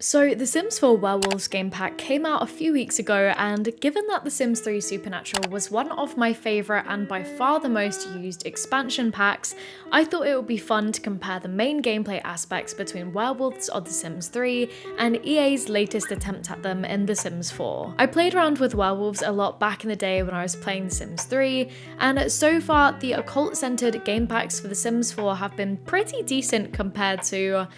So The Sims 4 Werewolves game pack came out a few weeks ago, and given that The Sims 3 Supernatural was one of my favourite and by far the most used expansion packs, I thought it would be fun to compare the main gameplay aspects between Werewolves of The Sims 3 and EA's latest attempt at them in The Sims 4. I played around with Werewolves a lot back in the day when I was playing The Sims 3, and so far the occult-centred game packs for The Sims 4 have been pretty decent compared to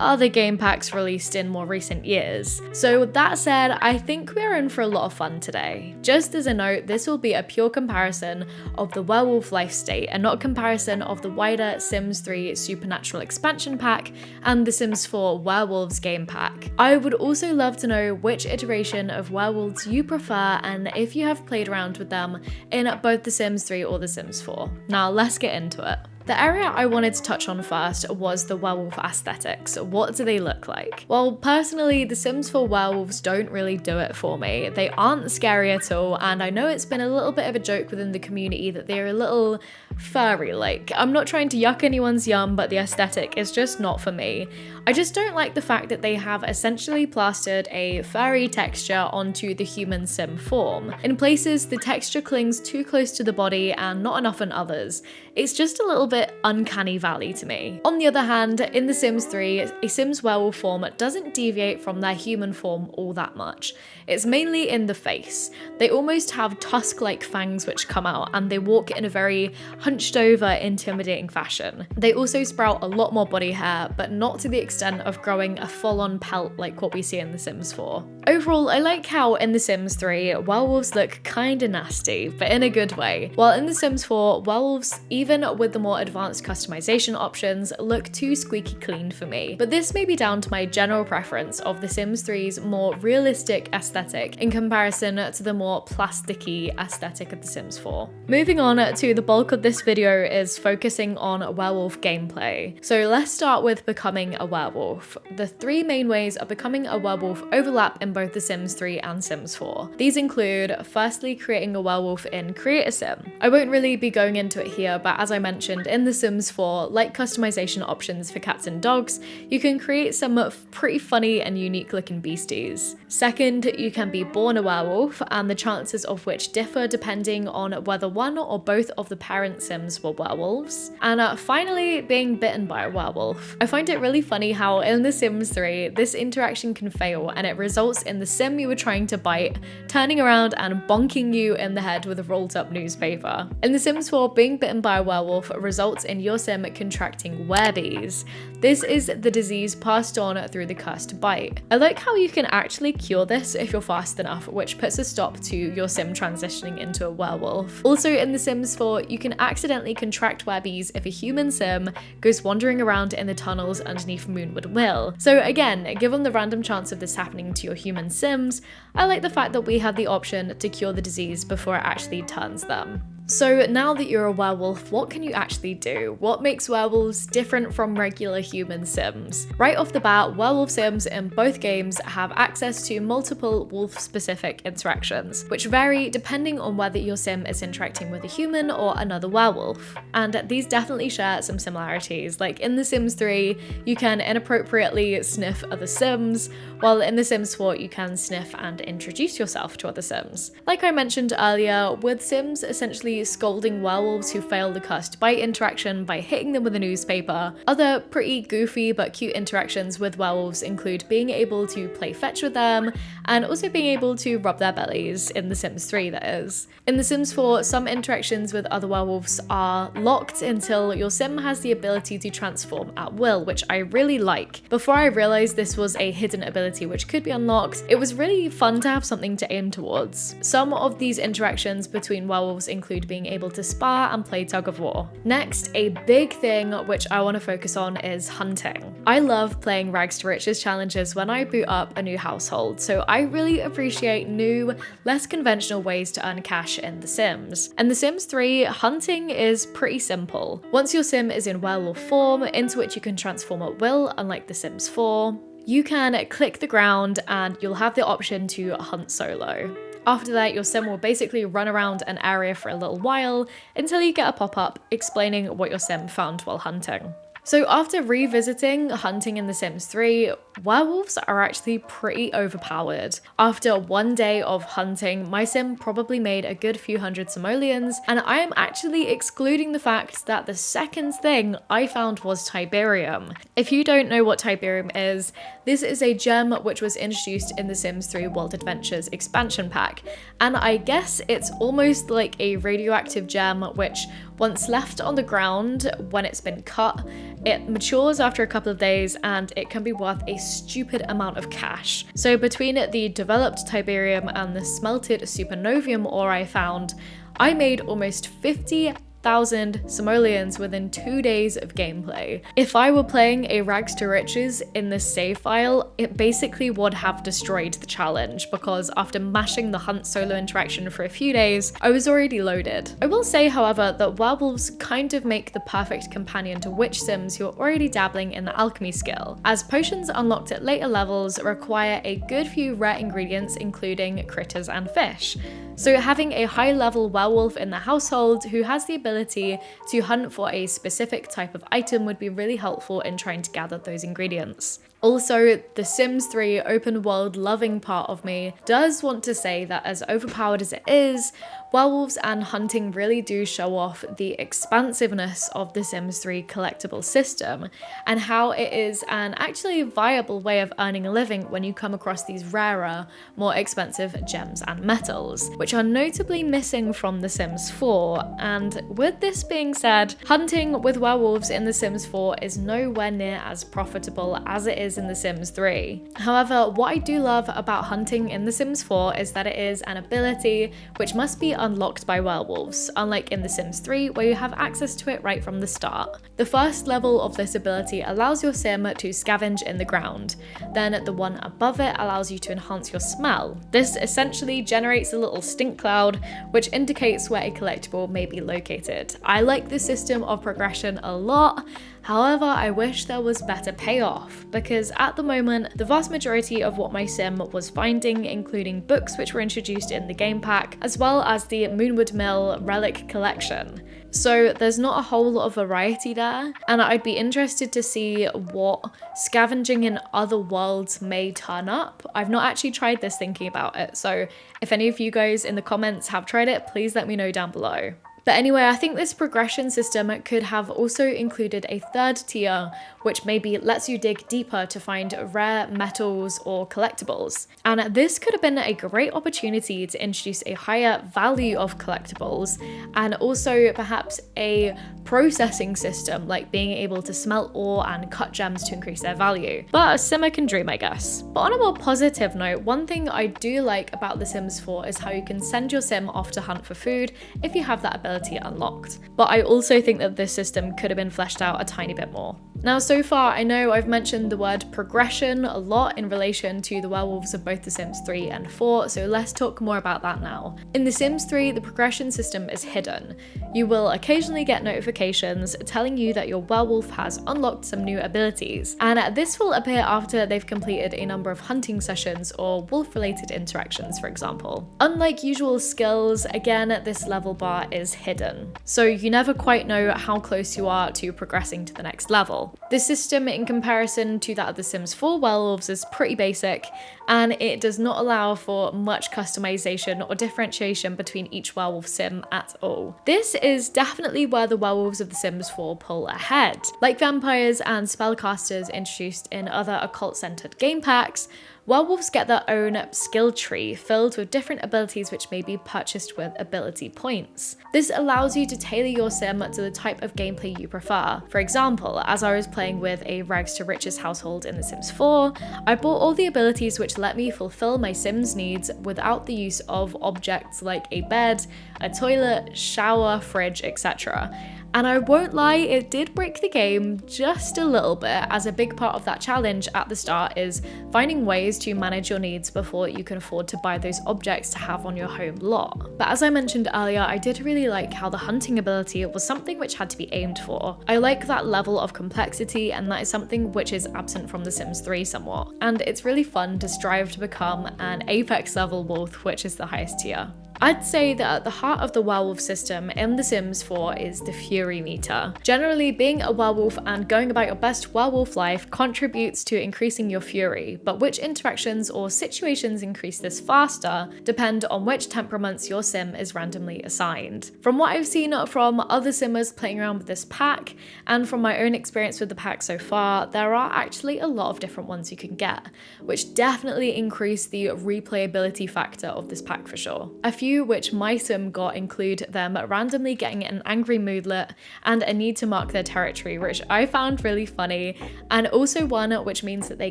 other game packs released in more recent years. So with that said, I think we're in for a lot of fun today. Just as a note, this will be a pure comparison of the Werewolf life state and not a comparison of the wider Sims 3 Supernatural expansion pack and the Sims 4 Werewolves game pack. I would also love to know which iteration of Werewolves you prefer and if you have played around with them in both the Sims 3 or the Sims 4. Now let's get into it. The area I wanted to touch on first was the werewolf aesthetics. What do they look like? Well, personally, the Sims 4 werewolves don't really do it for me. They aren't scary at all, and I know it's been a little bit of a joke within the community that they're a little furry-like. I'm not trying to yuck anyone's yum, but the aesthetic is just not for me. I just don't like the fact that they have essentially plastered a furry texture onto the human sim form. In places, the texture clings too close to the body and not enough in others. It's just a little bit uncanny valley to me. On the other hand, in The Sims 3, a Sims werewolf form doesn't deviate from their human form all that much. It's mainly in the face. They almost have tusk-like fangs which come out, and they walk in a very hunched over, intimidating fashion. They also sprout a lot more body hair, but not to the extent of growing a full-on pelt like what we see in The Sims 4. Overall, I like how in The Sims 3, werewolves look kinda nasty, but in a good way. While in The Sims 4, werewolves, even with the more advanced customization options, look too squeaky clean for me. But this may be down to my general preference of The Sims 3's more realistic aesthetic in comparison to the more plasticky aesthetic of The Sims 4. Moving on to the bulk of this video is focusing on werewolf gameplay. So let's start with becoming a werewolf. The three main ways of becoming a werewolf overlap in both The Sims 3 and Sims 4. These include, firstly, creating a werewolf in Create a Sim. I won't really be going into it here, but as I mentioned, in The Sims 4, like customization options for cats and dogs, you can create some pretty funny and unique looking beasties. Second, you can be born a werewolf, and the chances of which differ depending on whether one or both of the parent Sims were werewolves. And finally, being bitten by a werewolf. I find it really funny how in The Sims 3, this interaction can fail and it results in the Sim you were trying to bite turning around and bonking you in the head with a rolled up newspaper. In The Sims 4, being bitten by a werewolf results in your sim contracting werebees. This is the disease passed on through the cursed bite. I like how you can actually cure this if you're fast enough, which puts a stop to your sim transitioning into a werewolf. Also in The Sims 4, you can accidentally contract werebees if a human sim goes wandering around in the tunnels underneath Moonwood Will. So again, given the random chance of this happening to your human sims, I like the fact that we have the option to cure the disease before it actually turns them. So now that you're a werewolf, what can you actually do? What makes werewolves different from regular human sims? Right off the bat, werewolf sims in both games have access to multiple wolf-specific interactions, which vary depending on whether your sim is interacting with a human or another werewolf. And these definitely share some similarities. Like in The Sims 3, you can inappropriately sniff other sims, while in The Sims 4, you can sniff and introduce yourself to other sims. Like I mentioned earlier, with sims essentially scolding werewolves who fail the cursed bite interaction by hitting them with a newspaper. Other pretty goofy but cute interactions with werewolves include being able to play fetch with them and also being able to rub their bellies, in The Sims 3 that is. In The Sims 4, some interactions with other werewolves are locked until your sim has the ability to transform at will, which I really like. Before I realized this was a hidden ability which could be unlocked, it was really fun to have something to aim towards. Some of these interactions between werewolves include being able to spar and play tug of war. Next, a big thing which I want to focus on is hunting. I love playing rags to riches challenges when I boot up a new household, so I really appreciate new, less conventional ways to earn cash in The Sims. In The Sims 3, hunting is pretty simple. Once your sim is in werewolf form, into which you can transform at will, unlike The Sims 4, you can click the ground and you'll have the option to hunt solo. After that, your sim will basically run around an area for a little while until you get a pop-up explaining what your sim found while hunting. So after revisiting hunting in The Sims 3, werewolves are actually pretty overpowered. After one day of hunting, my sim probably made a good few hundred simoleons, and I am actually excluding the fact that the second thing I found was Tiberium. If you don't know what Tiberium is, this is a gem which was introduced in The Sims 3 World Adventures expansion pack, and I guess it's almost like a radioactive gem which, once left on the ground when it's been cut, it matures after a couple of days and it can be worth a stupid amount of cash. So between the developed Tiberium and the smelted supernovium ore I found, I made almost 50,000 simoleons within 2 days of gameplay. If I were playing a rags to riches in this save file, it basically would have destroyed the challenge because after mashing the hunt solo interaction for a few days, I was already loaded. I will say, however, that werewolves kind of make the perfect companion to witch sims who are already dabbling in the alchemy skill, as potions unlocked at later levels require a good few rare ingredients including critters and fish. So having a high level werewolf in the household who has the ability to hunt for a specific type of item would be really helpful in trying to gather those ingredients. Also, the Sims 3 open world loving part of me does want to say that as overpowered as it is, werewolves and hunting really do show off the expansiveness of the Sims 3 collectible system and how it is an actually viable way of earning a living when you come across these rarer, more expensive gems and metals, which are notably missing from The Sims 4. And with this being said, hunting with werewolves in The Sims 4 is nowhere near as profitable as it is in The Sims 3. However, what I do love about hunting in The Sims 4 is that it is an ability which must be unlocked by werewolves, unlike in The Sims 3 where you have access to it right from the start. The first level of this ability allows your sim to scavenge in the ground, then the one above it allows you to enhance your smell. This essentially generates a little stink cloud which indicates where a collectible may be located. I like this system of progression a lot. However, I wish there was better payoff, because at the moment, the vast majority of what my sim was finding, including books which were introduced in the game pack, as well as the Moonwood Mill relic collection. So there's not a whole lot of variety there, and I'd be interested to see what scavenging in other worlds may turn up. I've not actually tried this thinking about it, so if any of you guys in the comments have tried it, please let me know down below. But anyway, I think this progression system could have also included a third tier, which maybe lets you dig deeper to find rare metals or collectibles. And this could have been a great opportunity to introduce a higher value of collectibles, and also perhaps a processing system, like being able to smelt ore and cut gems to increase their value. But a simmer can dream, I guess. But on a more positive note, one thing I do like about The Sims 4 is how you can send your sim off to hunt for food if you have that ability unlocked. But I also think that this system could have been fleshed out a tiny bit more. Now, so far, I know I've mentioned the word progression a lot in relation to the werewolves of both The Sims 3 and 4, so let's talk more about that now. In The Sims 3, the progression system is hidden. You will occasionally get notifications telling you that your werewolf has unlocked some new abilities, and this will appear after they've completed a number of hunting sessions or wolf-related interactions, for example. Unlike usual skills, again, this level bar is hidden, so you never quite know how close you are to progressing to the next level. This system, in comparison to that of The Sims 4 werewolves, is pretty basic, and it does not allow for much customization or differentiation between each werewolf sim at all. This is definitely where the werewolves of The Sims 4 pull ahead. Like vampires and spellcasters introduced in other occult-centered game packs, werewolves get their own skill tree filled with different abilities which may be purchased with ability points. This allows you to tailor your sim to the type of gameplay you prefer. For example, as I was playing with a rags to riches household in The Sims 4, I bought all the abilities which let me fulfill my sim's needs without the use of objects like a bed, a toilet, shower, fridge, etc. And I won't lie, it did break the game just a little bit, as a big part of that challenge at the start is finding ways to manage your needs before you can afford to buy those objects to have on your home lot. But as I mentioned earlier, I did really like how the hunting ability was something which had to be aimed for. I like that level of complexity, and that is something which is absent from The Sims 3 somewhat. And it's really fun to strive to become an Apex level wolf, which is the highest tier. I'd say that at the heart of the werewolf system in The Sims 4 is the Fury meter. Generally, being a werewolf and going about your best werewolf life contributes to increasing your fury, but which interactions or situations increase this faster depend on which temperaments your sim is randomly assigned. From what I've seen from other simmers playing around with this pack, and from my own experience with the pack so far, there are actually a lot of different ones you can get, which definitely increase the replayability factor of this pack for sure. A few which my sim got include them randomly getting an angry moodlet and a need to mark their territory, which I found really funny, and also one which means that they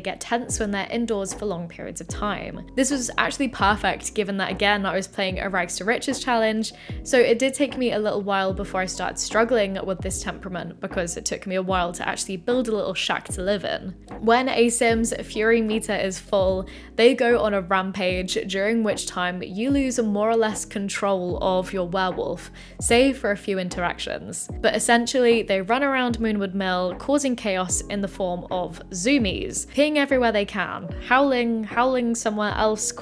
get tense when they're indoors for long periods of time. This was actually perfect given that, again, I was playing a rags to riches challenge, so it did take me a little while before I started struggling with this temperament because it took me a while to actually build a little shack to live in. When a sim's fury meter is full, they go on a rampage, during which time you lose more or less control of your werewolf, save for a few interactions. But essentially, they run around Moonwood Mill, causing chaos in the form of zoomies, peeing everywhere they can, howling somewhere else,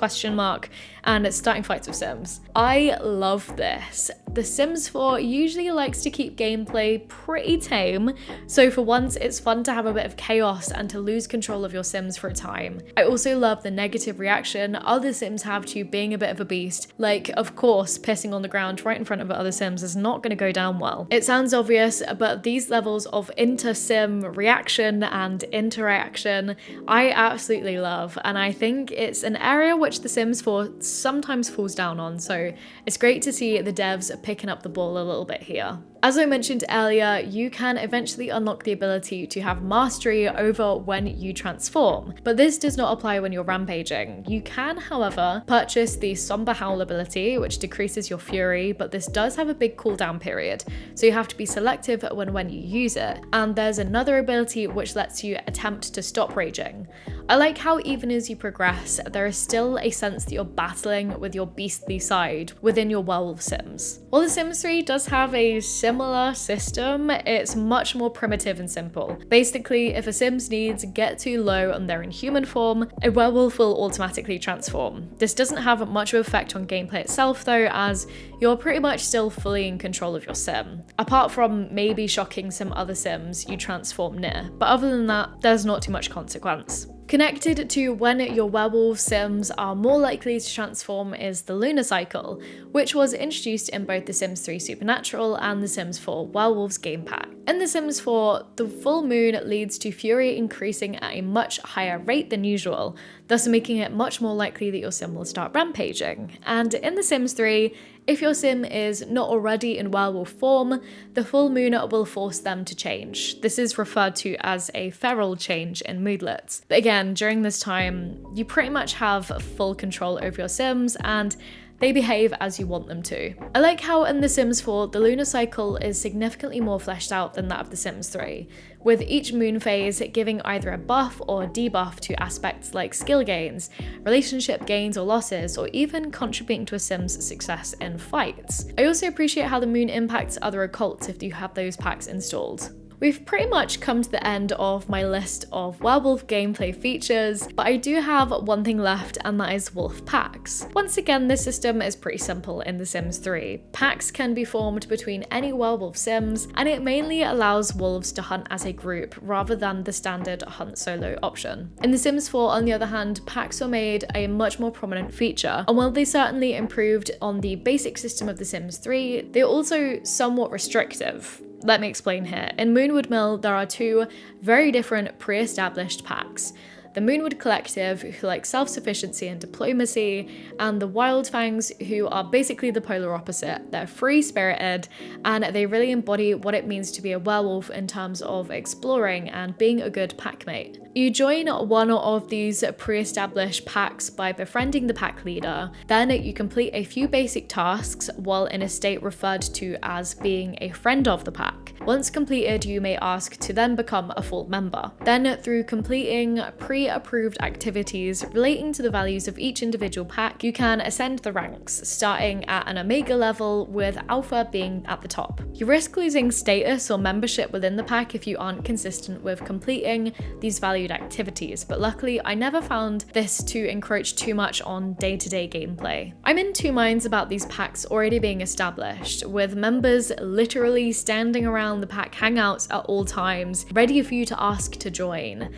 and starting fights with sims. I love this. The Sims 4 usually likes to keep gameplay pretty tame, so for once it's fun to have a bit of chaos and to lose control of your sims for a time. I also love the negative reaction other sims have to being a bit of a beast, like of course pissing on the ground right in front of other sims is not going to go down well. It sounds obvious, but these levels of inter-sim reaction and interaction I absolutely love, and I think it's an area which The Sims 4 sometimes falls down on, so it's great to see the devs picking up the ball a little bit here. As I mentioned earlier, you can eventually unlock the ability to have mastery over when you transform, but this does not apply when you're rampaging. You can, however, purchase the Somber Howl ability, which decreases your fury, but this does have a big cooldown period, so you have to be selective when you use it. And there's another ability which lets you attempt to stop raging. I like how even as you progress, there is still a sense that you're battling with your beastly side within your werewolf sims. While The Sims 3 does have a similar system, it's much more primitive and simple. Basically, if a sim's needs get too low and they're in human form, a werewolf will automatically transform. This doesn't have much of an effect on gameplay itself though, as you're pretty much still fully in control of your sim. Apart from maybe shocking some other sims you transform near, but other than that, there's not too much consequence. Connected to when your werewolf sims are more likely to transform is the lunar cycle, which was introduced in both The Sims 3 Supernatural and The Sims 4 Werewolves game pack. In The Sims 4, the full moon leads to fury increasing at a much higher rate than usual, thus making it much more likely that your sim will start rampaging. And in The Sims 3, if your sim is not already in werewolf form, the full moon will force them to change. This is referred to as a feral change in moodlets. But again, during this time, you pretty much have full control over your sims and they behave as you want them to. I like how in The Sims 4, the lunar cycle is significantly more fleshed out than that of The Sims 3, with each moon phase giving either a buff or a debuff to aspects like skill gains, relationship gains or losses, or even contributing to a sim's success in fights. I also appreciate how the moon impacts other occults if you have those packs installed. We've pretty much come to the end of my list of werewolf gameplay features, but I do have one thing left, and that is wolf packs. Once again, this system is pretty simple in The Sims 3. Packs can be formed between any werewolf sims, and it mainly allows wolves to hunt as a group rather than the standard hunt solo option. In The Sims 4, on the other hand, packs were made a much more prominent feature, and while they certainly improved on the basic system of The Sims 3, they're also somewhat restrictive. Let me explain here. In Moonwood Mill, there are two very different pre-established packs. The Moonwood Collective, who like self-sufficiency and diplomacy, and the Wildfangs, who are basically the polar opposite. They're free-spirited, and they really embody what it means to be a werewolf in terms of exploring and being a good packmate. You join one of these pre-established packs by befriending the pack leader, then you complete a few basic tasks while in a state referred to as being a friend of the pack. Once completed, you may ask to then become a full member. Then through completing pre pre-approved activities relating to the values of each individual pack, you can ascend the ranks, starting at an Omega level with Alpha being at the top. You risk losing status or membership within the pack if you aren't consistent with completing these valued activities, but luckily I never found this to encroach too much on day-to-day gameplay. I'm in two minds about these packs already being established, with members literally standing around the pack hangouts at all times, ready for you to ask to join.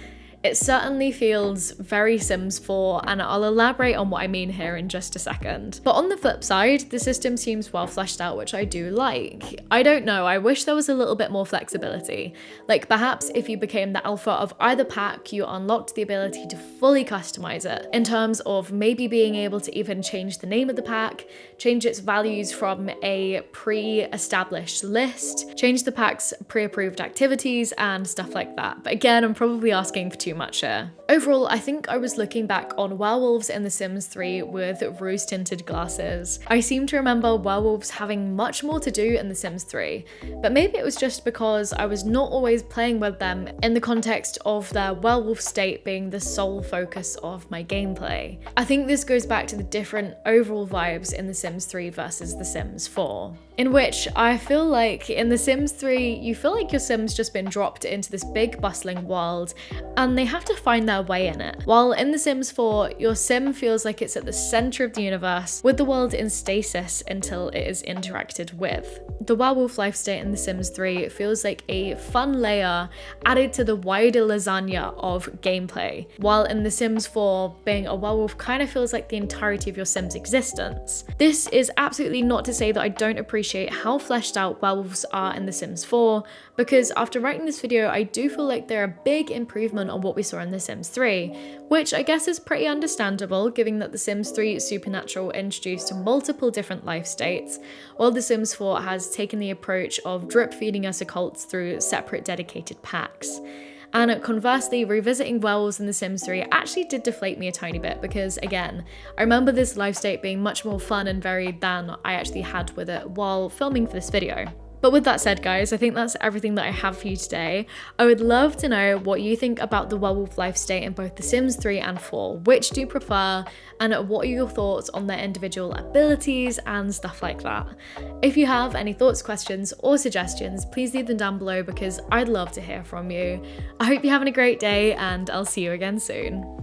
It certainly feels very Sims 4, and I'll elaborate on what I mean here in just a second. But on the flip side, the system seems well fleshed out, which I do like. I don't know, I wish there was a little bit more flexibility. Like perhaps if you became the alpha of either pack, you unlocked the ability to fully customize it, in terms of maybe being able to even change the name of the pack, change its values from a pre-established list, change the pack's pre-approved activities and stuff like that. But again, I'm probably asking for too much here. Overall, I think I was looking back on Werewolves in The Sims 3 with rose-tinted glasses. I seem to remember Werewolves having much more to do in The Sims 3, but maybe it was just because I was not always playing with them in the context of their werewolf state being the sole focus of my gameplay. I think this goes back to the different overall vibes in The Sims 3 versus The Sims 4, in which I feel like in The Sims 3, you feel like your Sim's just been dropped into this big bustling world and they have to find their way in it. While in The Sims 4, your Sim feels like it's at the center of the universe, with the world in stasis until it is interacted with. The werewolf life state in The Sims 3 feels like a fun layer added to the wider lasagna of gameplay, while in The Sims 4, being a werewolf kind of feels like the entirety of your Sim's existence. This is absolutely not to say that I don't appreciate how fleshed out werewolves are in The Sims 4, because after writing this video, I do feel like they're a big improvement on what we saw in The Sims 3, which I guess is pretty understandable given that The Sims 3 Supernatural introduced multiple different life states, while The Sims 4 has taken the approach of drip feeding us occults through separate dedicated packs. And conversely, revisiting Werewolves in The Sims 3 actually did deflate me a tiny bit because, again, I remember this life state being much more fun and varied than I actually had with it while filming for this video. But with that said, guys, I think that's everything that I have for you today. I would love to know what you think about the werewolf life state in both The Sims 3 and 4. Which do you prefer, and what are your thoughts on their individual abilities and stuff like that? If you have any thoughts, questions, or suggestions, please leave them down below because I'd love to hear from you. I hope you're having a great day, and I'll see you again soon.